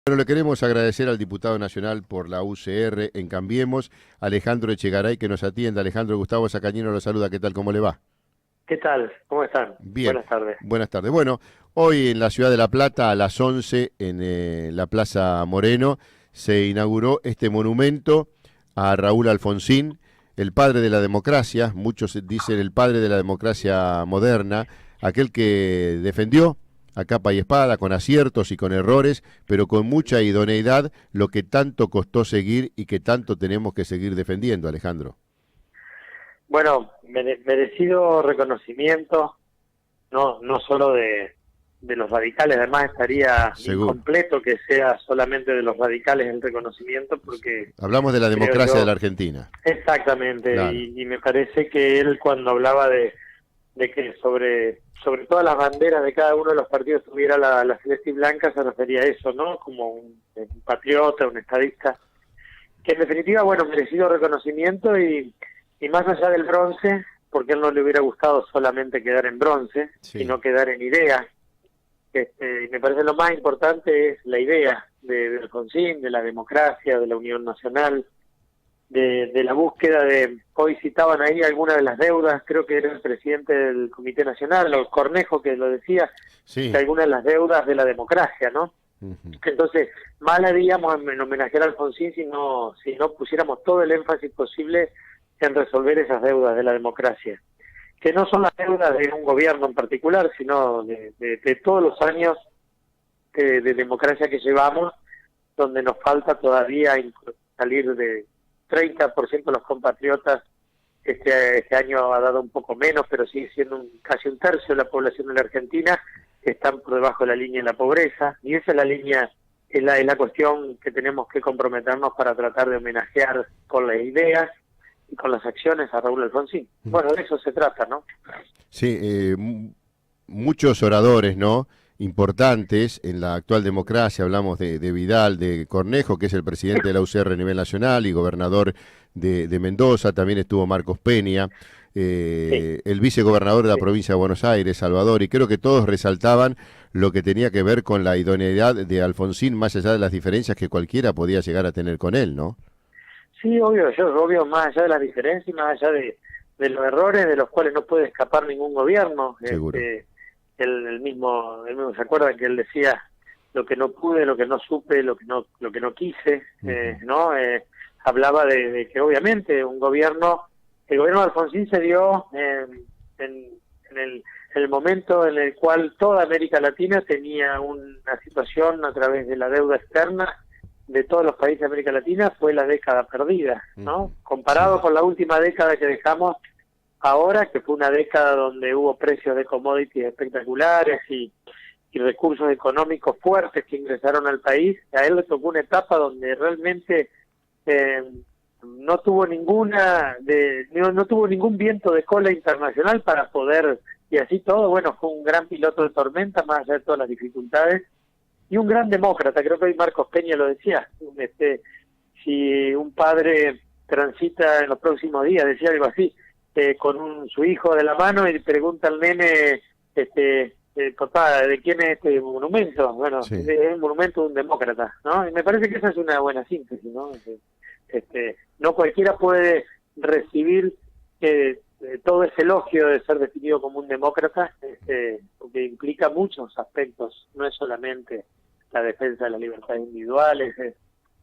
Bueno, le queremos agradecer al diputado nacional por la UCR en Cambiemos, Alejandro Echegaray, que nos atiende. Alejandro, Gustavo Sacañino lo saluda. ¿Qué tal? ¿Cómo le va? ¿Qué tal? ¿Cómo están? Bien, Buenas tardes. buenas tardes. Bueno, hoy en la ciudad de La Plata, a las 11, en la Plaza Moreno, se inauguró este monumento a Raúl Alfonsín, el padre de la democracia, muchos dicen el padre de la democracia moderna, aquel que defendió a capa y espada, con aciertos y con errores, pero con mucha idoneidad, lo que tanto costó seguir y que tanto tenemos que seguir defendiendo, Alejandro. Bueno, merecido reconocimiento, no solo de los radicales, además estaría Seguro. incompleto que sea solamente de los radicales el reconocimiento, porque Hablamos de la creo democracia yo, de la Argentina. exactamente, Claro. y me parece que él cuando hablaba de que sobre todas las banderas de cada uno de los partidos tuviera la celeste y blanca, se refería a eso, ¿no? Como un patriota, un estadista, que en definitiva, bueno, merecido reconocimiento y más allá del bronce, porque a él no le hubiera gustado solamente quedar en bronce, Sí. sino quedar en idea. Y me parece lo más importante es la idea de Alfonsín, de la democracia, de la unión nacional, de la búsqueda de, hoy citaban ahí algunas de las deudas, creo que era el presidente del Comité Nacional, o Cornejo que lo decía, Sí. que algunas de las deudas de la democracia, ¿no? Ujú. Entonces, mal haríamos en homenajear a Alfonsín si no pusiéramos todo el énfasis posible en resolver esas deudas de la democracia, que no son las deudas de un gobierno en particular, sino de todos los años de democracia que llevamos, donde nos falta todavía salir de 30% de los compatriotas. Este año ha dado un poco menos, pero sigue siendo casi un tercio de la población de la Argentina que están por debajo de la línea de la pobreza, y esa es la línea, es la cuestión que tenemos que comprometernos para tratar de homenajear con las ideas y con las acciones a Raúl Alfonsín. Bueno, de eso se trata, ¿no? Sí, muchos oradores, ¿no? Importantes en la actual democracia, hablamos de Vidal, de Cornejo, que es el presidente de la UCR a nivel nacional y gobernador de Mendoza, también estuvo Marcos Peña, Sí, el vicegobernador de la sí. provincia de Buenos Aires, Salvador, y creo que todos resaltaban lo que tenía que ver con la idoneidad de Alfonsín, más allá de las diferencias que cualquiera podía llegar a tener con él, ¿no? Sí, obvio, más allá de las diferencias y más allá de los errores de los cuales no puede escapar ningún gobierno. Seguro. El mismo, ¿se acuerdan que él decía lo que no pude, lo que no supe, lo que no quise, ¿no? Hablaba de que obviamente el gobierno de Alfonsín se dio en el momento en el cual toda América Latina tenía una situación a través de la deuda externa de todos los países de América Latina, fue la década perdida, ¿no? Comparado con la última década que dejamos ahora, que fue una década donde hubo precios de commodities espectaculares y recursos económicos fuertes que ingresaron al país, a él le tocó una etapa donde realmente no tuvo no tuvo ningún viento de cola internacional para poder, y así todo, bueno, fue un gran piloto de tormenta, más allá de todas las dificultades, y un gran demócrata. Creo que hoy Marcos Peña lo decía, si un padre transita en los próximos días, decía algo así, con su hijo de la mano y pregunta al nene, papá, ¿de quién es este monumento? Bueno, Sí. es un monumento de un demócrata, ¿no? Y me parece que esa es una buena síntesis, ¿no? No cualquiera puede recibir todo ese elogio de ser definido como un demócrata, porque implica muchos aspectos, no es solamente la defensa de las libertades individuales, es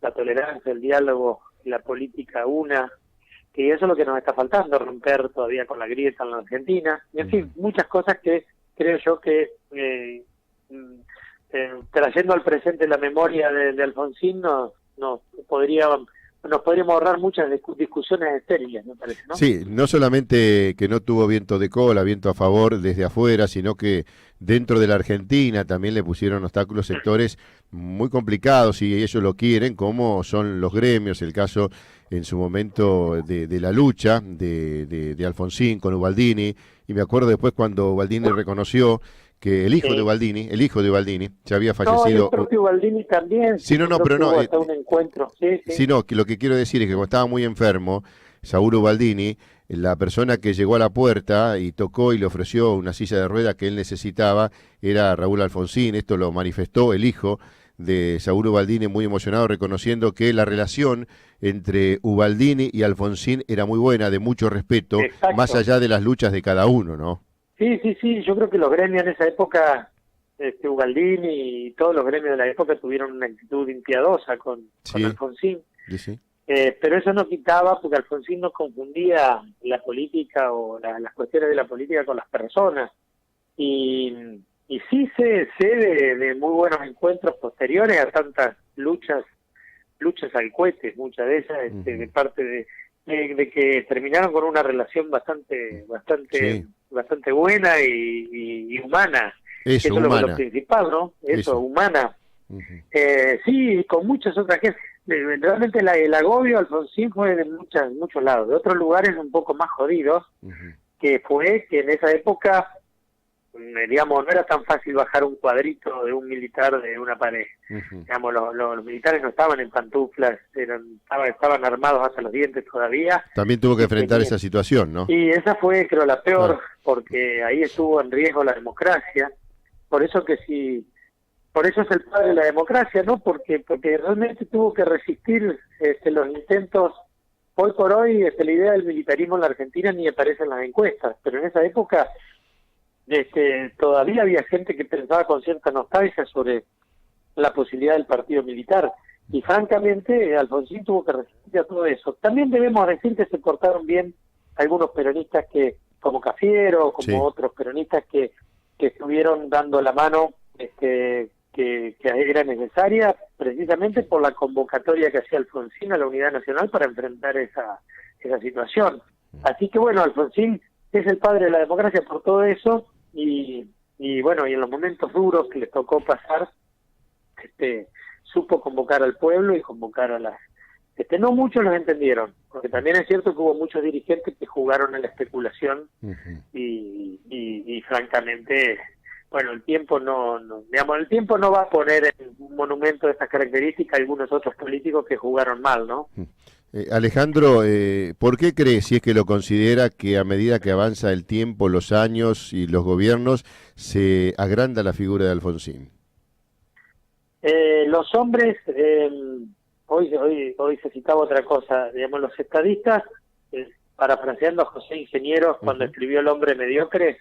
la tolerancia, el diálogo, la política que eso es lo que nos está faltando, romper todavía con la grieta en la Argentina, y en fin, muchas cosas que creo yo que trayendo al presente la memoria de Alfonsín nos podríamos ahorrar muchas discusiones estériles, me parece, ¿no? Sí, no solamente que no tuvo viento de cola, viento a favor desde afuera, sino que dentro de la Argentina también le pusieron obstáculos sectores muy complicados, y ellos lo quieren, como son los gremios, el caso en su momento de la lucha de Alfonsín con Ubaldini, y me acuerdo después cuando Ubaldini reconoció que el hijo de Sí. Ubaldini, ya había No, y el fallecido. propio Baldini también, Sí, no, creo pero que no. hubo hasta un encuentro, sí. Sino que lo que quiero decir es que cuando estaba muy enfermo, Saúl Ubaldini, la persona que llegó a la puerta y tocó y le ofreció una silla de ruedas que él necesitaba era Raúl Alfonsín. Esto lo manifestó el hijo de Saúl Ubaldini muy emocionado, reconociendo que la relación entre Ubaldini y Alfonsín era muy buena, de mucho respeto, Exacto. más allá de las luchas de cada uno, ¿no? Sí, sí, sí, yo creo que los gremios en esa época, Ubaldini y todos los gremios de la época tuvieron una actitud impiadosa con Sí, Alfonsín. sí. Pero eso no quitaba, porque Alfonsín no confundía la política o las cuestiones de la política con las personas. Y sí sé de muy buenos encuentros posteriores a tantas luchas al cohete, muchas de ellas, de parte de que terminaron con una relación bastante Sí. buena y humana. Eso, Es lo humana. principal, ¿no? Eso, humana. Ujú. Sí, con muchas otras que realmente el agobio Alfonsín fue de muchos lados, de otros lugares un poco más jodidos, Ujú. que fue que en esa época, digamos, no era tan fácil bajar un cuadrito de un militar de una pared. Ujú. Digamos, los militares no estaban en pantuflas, estaban armados hasta los dientes todavía. También tuvo que Y enfrentar esa situación, ¿no? y esa fue, creo, la peor, Claro. porque ahí estuvo en riesgo la democracia. Por eso por eso es el padre de la democracia, ¿no? Porque realmente tuvo que resistir los intentos. Hoy por hoy la idea del militarismo en la Argentina ni aparece en las encuestas, pero en esa época todavía había gente que pensaba con cierta nostalgia sobre la posibilidad del partido militar. Y francamente, Alfonsín tuvo que resistir a todo eso. También debemos decir que se portaron bien algunos peronistas como Cafiero, como Sí. otros peronistas que estuvieron dando la mano que era necesaria precisamente por la convocatoria que hacía Alfonsín a la unidad nacional para enfrentar esa situación. Así que bueno, Alfonsín es el padre de la democracia por todo eso y bueno, y en los momentos duros que les tocó pasar, supo convocar al pueblo y convocar a las... no muchos los entendieron, porque también es cierto que hubo muchos dirigentes que jugaron a la especulación Ujú. y francamente, bueno, el tiempo el tiempo no va a poner en un monumento de estas características a algunos otros políticos que jugaron mal, ¿no? Alejandro, ¿por qué cree, si es que lo considera, que a medida que avanza el tiempo, los años y los gobiernos, se agranda la figura de Alfonsín? Los hombres, hoy se citaba otra cosa, digamos, los estadistas, parafraseando a José Ingenieros cuando escribió El hombre mediocre,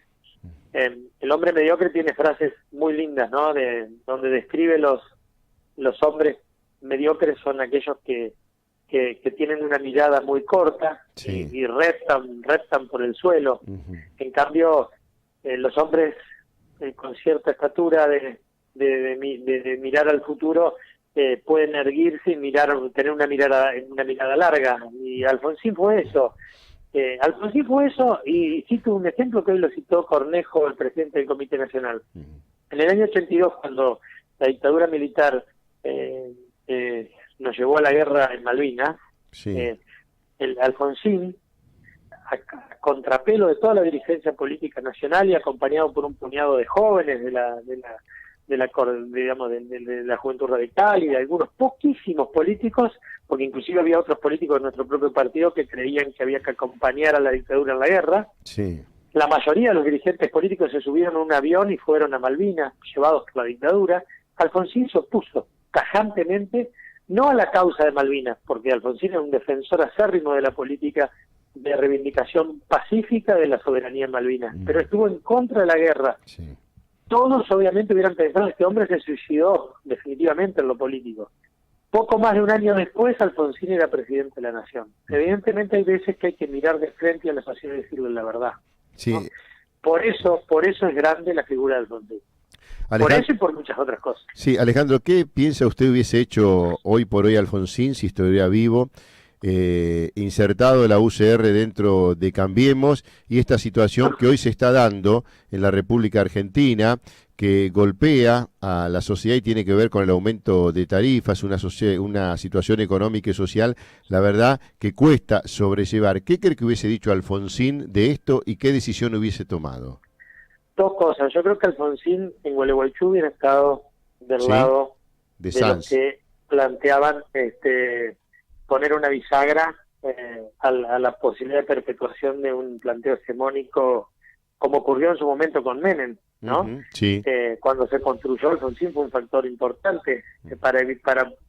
el hombre mediocre tiene frases muy lindas, ¿no? Donde describe los hombres mediocres son aquellos que tienen una mirada muy corta Sí. y reptan por el suelo. Ujú. En cambio, los hombres con cierta estatura de mirar al futuro pueden erguirse y tener una mirada larga. Y Alfonsín fue eso. Alfonsín fue eso, y cito un ejemplo que hoy lo citó Cornejo, el presidente del Comité Nacional. Ujú. En el año 82, cuando la dictadura militar nos llevó a la guerra en Malvinas, Sí. el Alfonsín, a contrapelo de toda la dirigencia política nacional y acompañado por un puñado de jóvenes de la juventud radical y de algunos poquísimos políticos, porque inclusive había otros políticos de nuestro propio partido que creían que había que acompañar a la dictadura en la guerra. Sí. La mayoría de los dirigentes políticos se subieron a un avión y fueron a Malvinas, llevados por la dictadura. Alfonsín se opuso tajantemente, no a la causa de Malvinas, porque Alfonsín era un defensor acérrimo de la política de reivindicación pacífica de la soberanía en Malvinas, pero estuvo en contra de la guerra. Sí. Todos obviamente hubieran pensado que este hombre se suicidó definitivamente en lo político. Poco más de un año después, Alfonsín era presidente de la Nación. Evidentemente hay veces que hay que mirar de frente a la facilidad de decirle la verdad, Sí. ¿no? Por eso es grande la figura de Alfonsín. Por eso y por muchas otras cosas. Sí, Alejandro, ¿qué piensa usted hubiese hecho hoy por hoy Alfonsín si estuviera vivo, insertado la UCR dentro de Cambiemos, y esta situación que hoy se está dando en la República Argentina, que golpea a la sociedad y tiene que ver con el aumento de tarifas, una situación económica y social, la verdad, que cuesta sobrellevar? ¿Qué cree que hubiese dicho Alfonsín de esto y qué decisión hubiese tomado? Dos cosas. Yo creo que Alfonsín en Gualeguaychú hubiera estado del lado de los Sanz. que planteaban poner una bisagra a la posibilidad de perpetuación de un planteo hegemónico, como ocurrió en su momento con Menem. ¿no? Sí. Cuando se construyó Alfonsín fue un factor importante para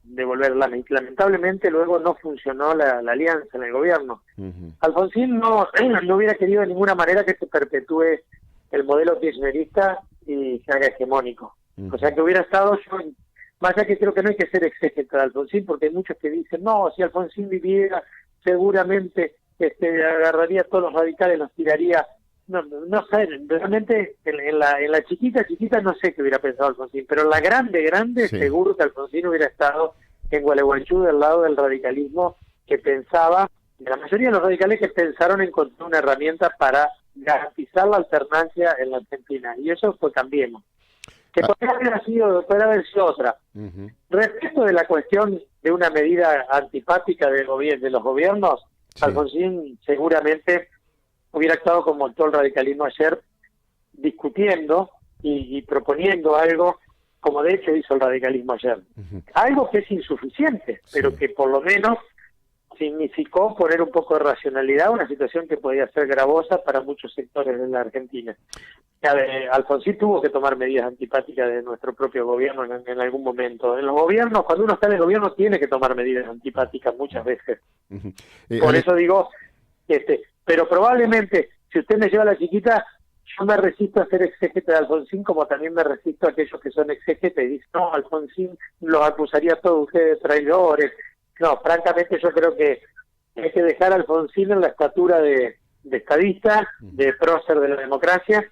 devolver lamentablemente luego no funcionó la alianza en el gobierno. Alfonsín no hubiera querido de ninguna manera que se perpetúe el modelo kirchnerista y se haga hegemónico. O sea, que hubiera estado yo, más allá que creo que no hay que ser exégeta de Alfonsín, porque hay muchos que dicen, no, si Alfonsín viviera, seguramente agarraría a todos los radicales, los tiraría. No sé, realmente en la chiquita no sé qué hubiera pensado Alfonsín, pero en la grande, sí, seguro que Alfonsín hubiera estado en Gualeguaychú del lado del radicalismo que pensaba, de la mayoría de los radicales que pensaron encontrar una herramienta para garantizar la alternancia en la Argentina, y eso fue Cambiemos. Que podría haber sido otra. Respecto de la cuestión de una medida antipática de los gobiernos, sí, Alfonsín seguramente hubiera actuado como actuó el radicalismo ayer, discutiendo y proponiendo algo, como de hecho hizo el radicalismo ayer. Algo que es insuficiente, sí, pero que por lo menos significó poner un poco de racionalidad a una situación que podía ser gravosa para muchos sectores de la Argentina. Alfonsín tuvo que tomar medidas antipáticas de nuestro propio gobierno en algún momento. En los gobiernos, cuando uno está en el gobierno, tiene que tomar medidas antipáticas muchas veces. Por eso digo, pero probablemente, si usted me lleva a la chiquita, yo me resisto a ser exégeta de Alfonsín, como también me resisto a aquellos que son exégetas y dicen, no, Alfonsín los acusaría a todos ustedes de traidores. No, francamente yo creo que hay que dejar a Alfonsín en la estatura de estadista, de prócer de la democracia,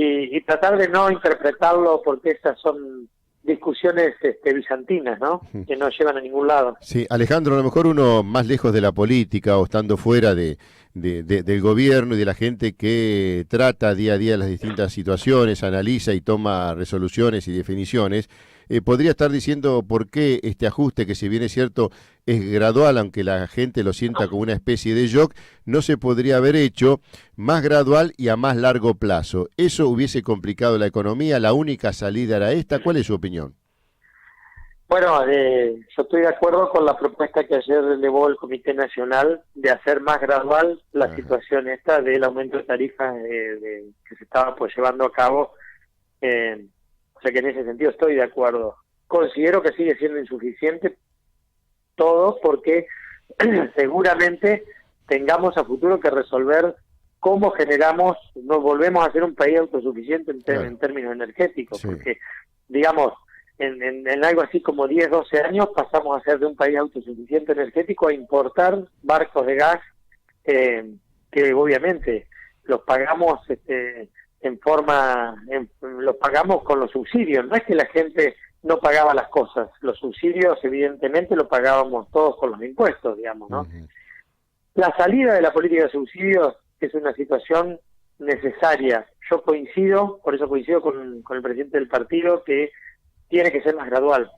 y tratar de no interpretarlo, porque esas son discusiones bizantinas, ¿no? Que no llevan a ningún lado. Sí, Alejandro, a lo mejor uno más lejos de la política o estando fuera del gobierno y de la gente que trata día a día las distintas situaciones, analiza y toma resoluciones y definiciones, podría estar diciendo por qué este ajuste, que si bien es cierto es gradual, aunque la gente lo sienta como una especie de shock, no se podría haber hecho más gradual y a más largo plazo. ¿Eso hubiese complicado la economía? ¿La única salida era esta? ¿Cuál es su opinión? Bueno, yo estoy de acuerdo con la propuesta que ayer elevó el Comité Nacional de hacer más gradual la situación esta del aumento de tarifas que se estaba llevando a cabo. O sea que en ese sentido estoy de acuerdo. Considero que sigue siendo insuficiente todo, porque seguramente tengamos a futuro que resolver cómo nos volvemos a ser un país autosuficiente en términos energéticos, sí, porque digamos, en algo así como 10, 12 años pasamos a ser de un país autosuficiente energético a importar barcos de gas que obviamente los pagamos los pagamos con los subsidios. No es que la gente no pagaba las cosas, los subsidios evidentemente los pagábamos todos con los impuestos, digamos, ¿no? La salida de la política de subsidios es una situación necesaria. Yo coincido, por eso coincido con el presidente del partido, que tiene que ser más gradual.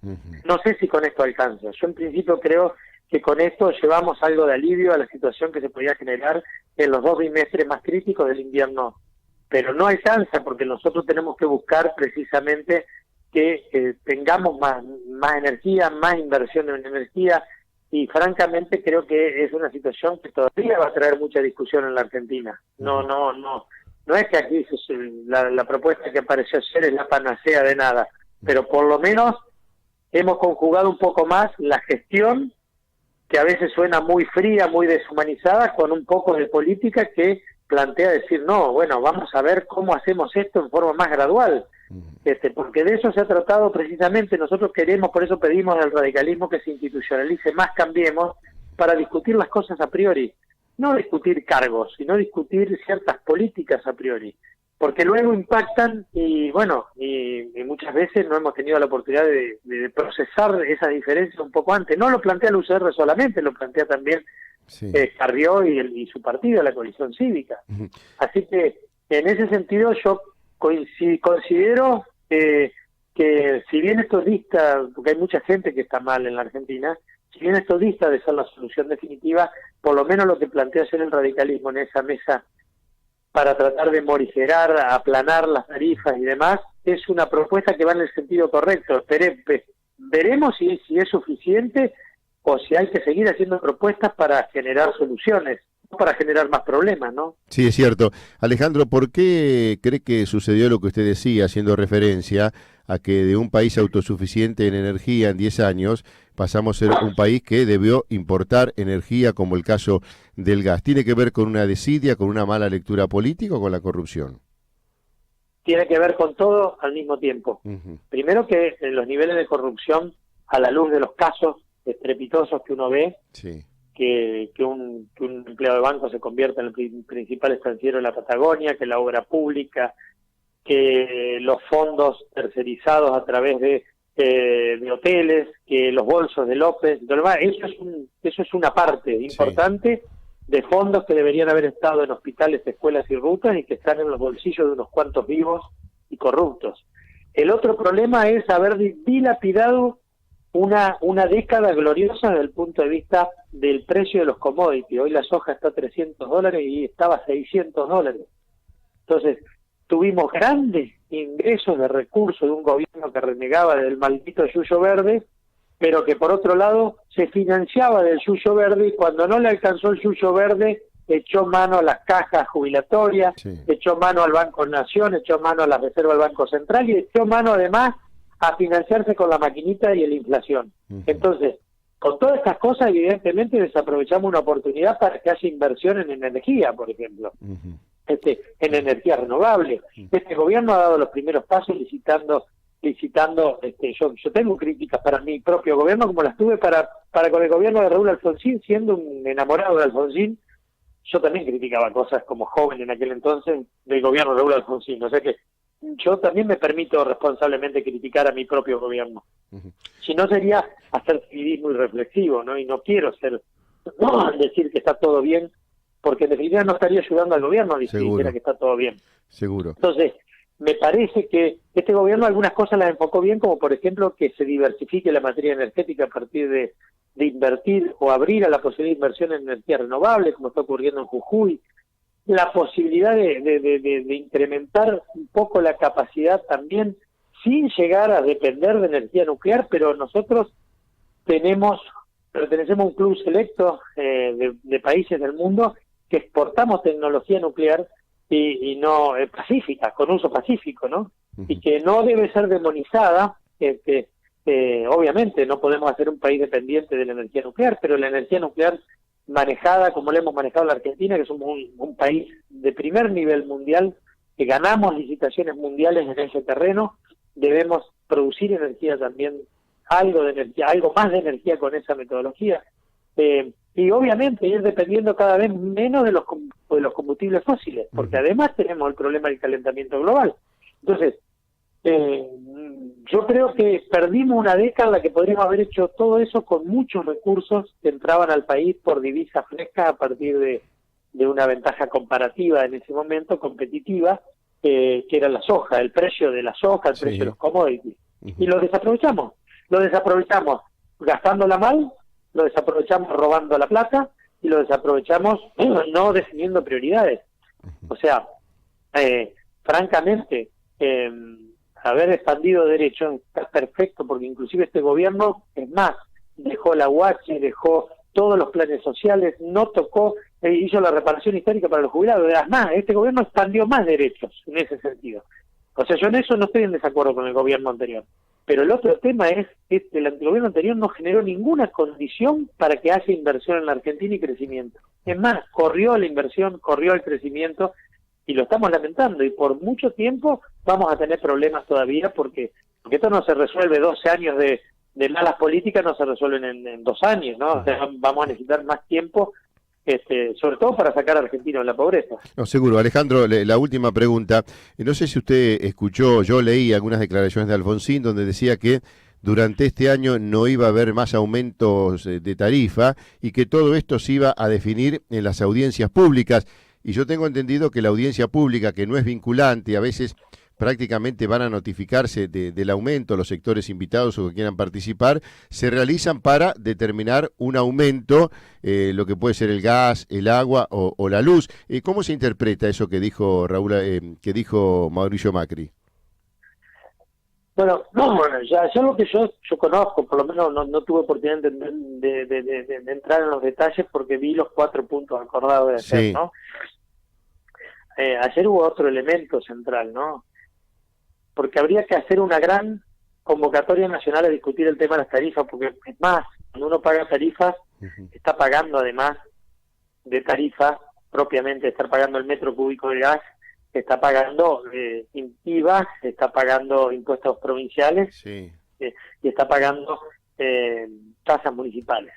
No sé si con esto alcanza. Yo en principio creo que con esto llevamos algo de alivio a la situación que se podía generar en los 2 bimestres más críticos del invierno, pero no alcanza, porque nosotros tenemos que buscar precisamente que tengamos más energía, más inversión en energía, y francamente creo que es una situación que todavía va a traer mucha discusión en la Argentina. No es que aquí la propuesta que apareció ayer es la panacea de nada, pero por lo menos hemos conjugado un poco más la gestión, que a veces suena muy fría, muy deshumanizada, con un poco de política que plantea decir, no, bueno, vamos a ver cómo hacemos esto en forma más gradual, porque de eso se ha tratado precisamente. Nosotros queremos, por eso pedimos al radicalismo que se institucionalice más Cambiemos, para discutir las cosas a priori, no discutir cargos, sino discutir ciertas políticas a priori, porque luego impactan y bueno, y muchas veces no hemos tenido la oportunidad de procesar esas diferencias un poco antes. No lo plantea el UCR solamente, lo plantea también Carrió y su partido, la Coalición Cívica. Así que en ese sentido yo considero que si bien esto dista, porque hay mucha gente que está mal en la Argentina, si bien esto dista de ser la solución definitiva, por lo menos lo que plantea ayer el radicalismo en esa mesa para tratar de morigerar, aplanar las tarifas y demás, es una propuesta que va en el sentido correcto. Veremos si es suficiente o si hay que seguir haciendo propuestas para generar soluciones. para generar más problemas, ¿no? Sí, es cierto. Alejandro, ¿por qué cree que sucedió lo que usted decía, haciendo referencia a que de un país autosuficiente en energía en 10 años pasamos a ser un país que debió importar energía, como el caso del gas? ¿Tiene que ver con una desidia, con una mala lectura política o con la corrupción? Tiene que ver con todo al mismo tiempo. Primero que en los niveles de corrupción, a la luz de los casos estrepitosos que uno ve, Sí. que un empleado de banco se convierta en el principal estanciero de la Patagonia, que la obra pública, que los fondos tercerizados a través de hoteles, que los bolsos de López, eso es una parte importante de fondos que deberían haber estado en hospitales, escuelas y rutas y que están en los bolsillos de unos cuantos vivos y corruptos. El otro problema es haber dilapidado una década gloriosa desde el punto de vista del precio de los commodities. Hoy la soja está a $300 y estaba a $600. Entonces, tuvimos grandes ingresos de recursos de un gobierno que renegaba del maldito yuyo verde, pero que por otro lado se financiaba del yuyo verde, y cuando no le alcanzó el yuyo verde, echó mano a las cajas jubilatorias, echó mano al Banco Nación, echó mano a la Reserva del Banco Central y echó mano además a financiarse con la maquinita y la inflación. Entonces, con todas estas cosas, evidentemente desaprovechamos una oportunidad para que haya inversión en energía, por ejemplo, en energía renovable. Este gobierno ha dado los primeros pasos licitando. Yo tengo críticas para mi propio gobierno, como las tuve para con el gobierno de Raúl Alfonsín, siendo un enamorado de Alfonsín. Yo también criticaba cosas como joven en aquel entonces del gobierno de Raúl Alfonsín, o sea que yo también me permito responsablemente criticar a mi propio gobierno. Si no, sería hacer civismo irreflexivo, ¿no? Y no quiero decir que está todo bien, porque en definitiva no estaría ayudando al gobierno a decir que está todo bien. Seguro. Entonces, me parece que este gobierno algunas cosas las enfocó bien, como por ejemplo que se diversifique la materia energética a partir de invertir o abrir a la posibilidad de inversión en energía renovable, como está ocurriendo en Jujuy, la posibilidad de incrementar un poco la capacidad también, sin llegar a depender de energía nuclear, pero nosotros pertenecemos a un club selecto de países del mundo que exportamos tecnología nuclear y no pacífica, con uso pacífico, ¿no? Y que no debe ser demonizada. Obviamente no podemos hacer un país dependiente de la energía nuclear, pero la energía nuclear manejada como la hemos manejado la Argentina, que somos un país de primer nivel mundial, que ganamos licitaciones mundiales en ese terreno, debemos producir energía también, algo más de energía con esa metodología, y obviamente ir dependiendo cada vez menos de los combustibles fósiles, porque además tenemos el problema del calentamiento global. Entonces, yo creo que perdimos una década en la que podríamos haber hecho todo eso con muchos recursos que entraban al país por divisas frescas a partir de una ventaja comparativa en ese momento, competitiva, que era la soja, el precio de la soja, el precio de los commodities. Y lo desaprovechamos gastándola mal, lo desaprovechamos robando la plata y lo desaprovechamos no definiendo prioridades. O sea, francamente, haber expandido derechos está perfecto, porque inclusive este gobierno, es más, dejó la UH, dejó todos los planes sociales, no tocó, hizo la reparación histórica para los jubilados. Es más, este gobierno expandió más derechos en ese sentido. O sea, yo en eso no estoy en desacuerdo con el gobierno anterior. Pero el otro tema es que el gobierno anterior no generó ninguna condición para que haya inversión en la Argentina y crecimiento. Es más, corrió la inversión, corrió el crecimiento, y lo estamos lamentando, y por mucho tiempo vamos a tener problemas todavía, porque esto no se resuelve, 12 años de malas políticas no se resuelven en 2 años, ¿no? O sea, vamos a necesitar más tiempo, sobre todo para sacar a Argentina de la pobreza. No, seguro. Alejandro, la última pregunta. No sé si usted escuchó, yo leí algunas declaraciones de Alfonsín donde decía que durante este año no iba a haber más aumentos de tarifa y que todo esto se iba a definir en las audiencias públicas. Y yo tengo entendido que la audiencia pública, que no es vinculante, a veces prácticamente van a notificarse del aumento, los sectores invitados o que quieran participar, se realizan para determinar un aumento, lo que puede ser el gas, el agua o la luz. ¿Cómo se interpreta eso que dijo que dijo Mauricio Macri? Bueno, no, bueno, ya lo que yo conozco, por lo menos no tuve oportunidad de entrar en los detalles porque vi los 4 puntos acordados de ayer, Sí. ¿no? Ayer hubo otro elemento central, ¿no? Porque habría que hacer una gran convocatoria nacional a discutir el tema de las tarifas, porque es más, cuando uno paga tarifas, Ujú. está pagando además de tarifas, propiamente estar pagando el metro cúbico de gas, está pagando IVA, está pagando impuestos provinciales Sí. y está pagando tasas municipales.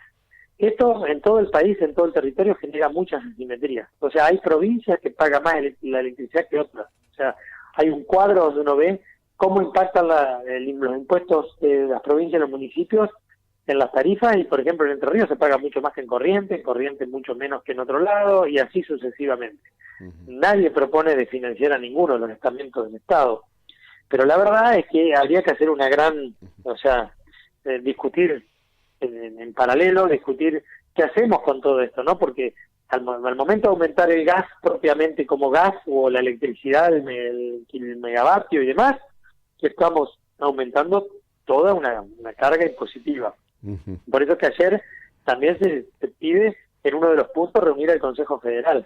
Esto en todo el país, en todo el territorio, genera muchas asimetrías. O sea, hay provincias que pagan más la electricidad que otras. O sea, hay un cuadro donde uno ve cómo impactan los impuestos de las provincias y los municipios en las tarifas, y por ejemplo en Entre Ríos se paga mucho más que en Corrientes mucho menos que en otro lado, y así sucesivamente. Ujú. Nadie propone de financiar a ninguno de los estamentos del Estado, pero la verdad es que habría que hacer una gran, o sea, discutir en paralelo, discutir qué hacemos con todo esto, ¿no? Porque al momento de aumentar el gas propiamente como gas, o la electricidad, el megavatio y demás, estamos aumentando toda una carga impositiva. Ujú. Por eso que ayer también se pide en uno de los puntos reunir al Consejo Federal,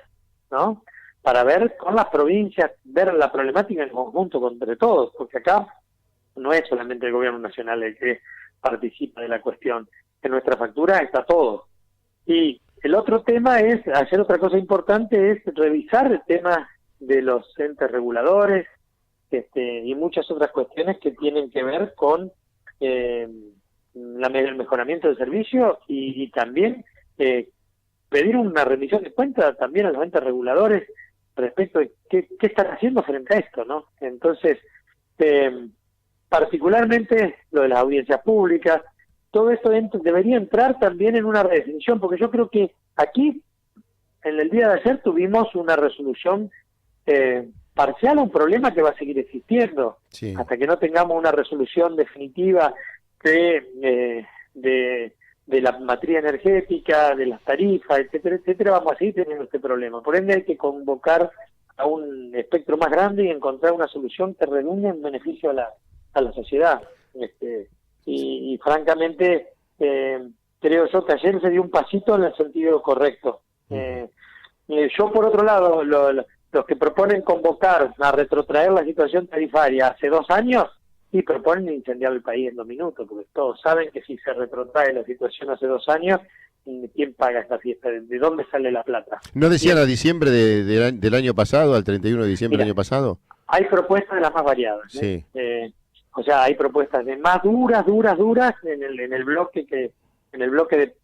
¿no? Para ver con las provincias, ver la problemática en conjunto entre todos, porque acá no es solamente el gobierno nacional el que participa de la cuestión. En nuestra factura está todo. Y el otro tema es, hacer otra cosa importante, es revisar el tema de los entes reguladores, y muchas otras cuestiones que tienen que ver con el mejoramiento del servicio, y también pedir una rendición de cuentas también a los entes reguladores respecto de qué están haciendo frente a esto, ¿no? Entonces, particularmente lo de las audiencias públicas, todo esto debería entrar también en una redefinición, porque yo creo que aquí, en el día de ayer, tuvimos una resolución parcial a un problema que va a seguir existiendo. Sí. Hasta que no tengamos una resolución definitiva de la materia energética, de las tarifas, etcétera, etcétera, vamos a seguir teniendo este problema. Por ende hay que convocar a un espectro más grande y encontrar una solución que redunde en beneficio a la sociedad. Y francamente, creo yo que ayer se dio un pasito en el sentido correcto. Yo, por otro lado, los que proponen convocar a retrotraer la situación tarifaria hace 2 años, y proponen incendiar el país en 2 minutos, porque todos saben que si se retrotrae la situación hace 2 años, ¿quién paga esta fiesta? ¿De dónde sale la plata? ¿No decían Bien. a diciembre del año pasado, al 31 de diciembre del Mira, año pasado? hay propuestas de las más variadas. Sí. O sea, hay propuestas de más duras en el bloque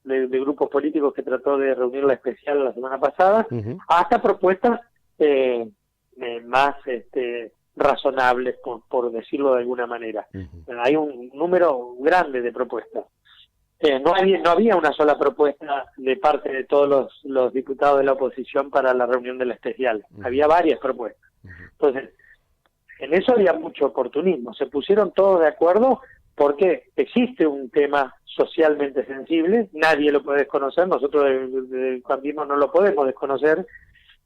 de grupos políticos que trató de reunir la especial la semana pasada, Ujú. hasta propuestas más razonables, por decirlo de alguna manera. Ujú. Hay un número grande de propuestas. No había una sola propuesta de parte de todos los diputados de la oposición para la reunión de la especial. Ujú. Había varias propuestas. Entonces, en eso había mucho oportunismo. Se pusieron todos de acuerdo porque existe un tema socialmente sensible, nadie lo puede desconocer, nosotros del Juanismo no lo podemos desconocer,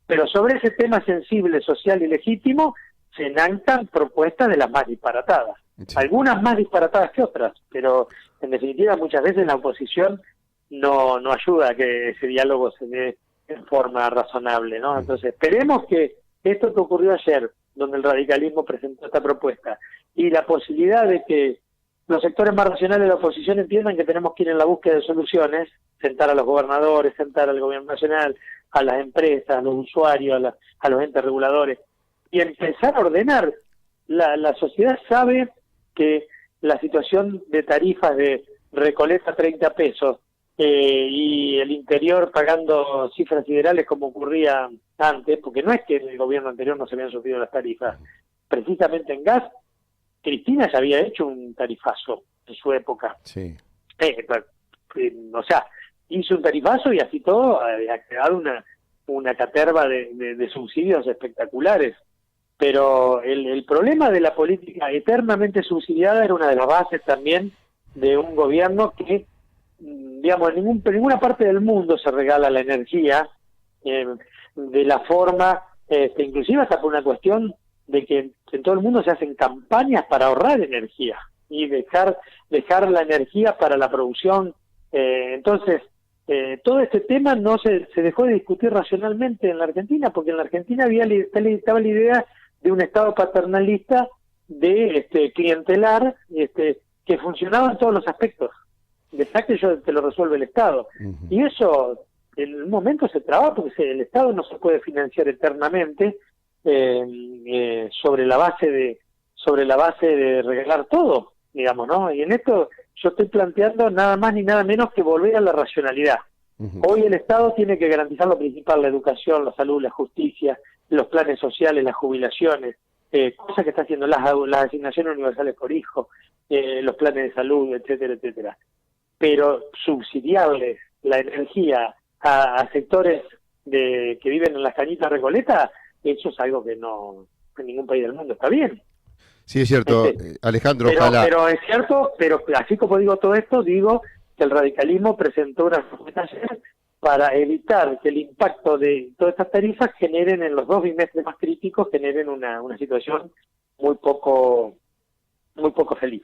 pero sobre ese tema sensible, social y legítimo, se enancan propuestas de las más disparatadas. Sí. Algunas más disparatadas que otras, pero en definitiva muchas veces la oposición no ayuda a que ese diálogo se dé en forma razonable, ¿no? Entonces esperemos que esto que ocurrió ayer, donde el radicalismo presentó esta propuesta, y la posibilidad de que los sectores más racionales de la oposición entiendan que tenemos que ir en la búsqueda de soluciones, sentar a los gobernadores, sentar al gobierno nacional, a las empresas, a los usuarios, a los entes reguladores, y empezar a ordenar. La sociedad sabe que la situación de tarifas de Recoleta 30 pesos y el interior pagando cifras siderales como ocurría antes, porque no es que en el gobierno anterior no se habían subido las tarifas, precisamente en gas, Cristina ya había hecho un tarifazo en su época. Sí. O sea, hizo un tarifazo y así todo ha creado una caterva de subsidios espectaculares. Pero el problema de la política eternamente subsidiada era una de las bases también de un gobierno que, digamos, en ninguna parte del mundo se regala la energía de la forma, inclusive hasta por una cuestión de que en todo el mundo se hacen campañas para ahorrar energía y dejar la energía para la producción. Entonces, todo este tema no se dejó de discutir racionalmente en la Argentina, porque en la Argentina estaba la idea de un Estado paternalista, de clientelar, que funcionaba en todos los aspectos. De que yo te lo resuelve el Estado. Y eso en un momento se traba, porque el Estado no se puede financiar eternamente sobre la base de regalar todo, digamos, ¿no? Y en esto yo estoy planteando nada más ni nada menos que volver a la racionalidad. Hoy el Estado tiene que garantizar lo principal: la educación, la salud, la justicia, los planes sociales, las jubilaciones, cosas que está haciendo las asignaciones universales por hijo, los planes de salud, etcétera, etcétera. Pero subsidiarle la energía a sectores que viven en las cañitas recoletas, eso es algo que no en ningún país del mundo está bien. Sí, es cierto, Alejandro, ojalá... Pero es cierto, pero así como digo todo esto, digo que el radicalismo presentó una propuesta ayer para evitar que el impacto de todas estas tarifas generen en los 2 bimestres más críticos, generen una situación muy poco feliz.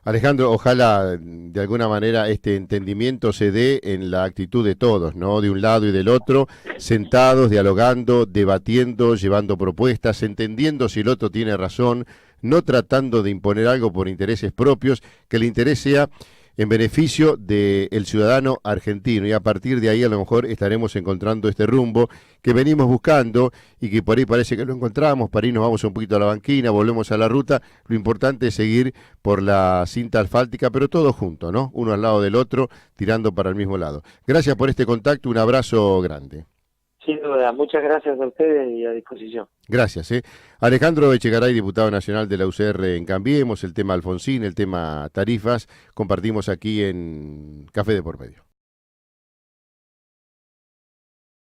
Alejandro, ojalá de alguna manera este entendimiento se dé en la actitud de todos, ¿no? De un lado y del otro, sentados, dialogando, debatiendo, llevando propuestas, entendiendo si el otro tiene razón, no tratando de imponer algo por intereses propios, que el interés sea en beneficio del ciudadano argentino, y a partir de ahí a lo mejor estaremos encontrando este rumbo que venimos buscando y que por ahí parece que lo encontramos. Para ahí nos vamos un poquito a la banquina, volvemos a la ruta. Lo importante es seguir por la cinta asfáltica, pero todos juntos, ¿no? Uno al lado del otro, tirando para el mismo lado. Gracias por este contacto, un abrazo grande. Sin duda, muchas gracias a ustedes y a disposición. Gracias. Alejandro Echegaray, diputado nacional de la UCR en Cambiemos, el tema Alfonsín, el tema tarifas, compartimos aquí en Café de por Medio.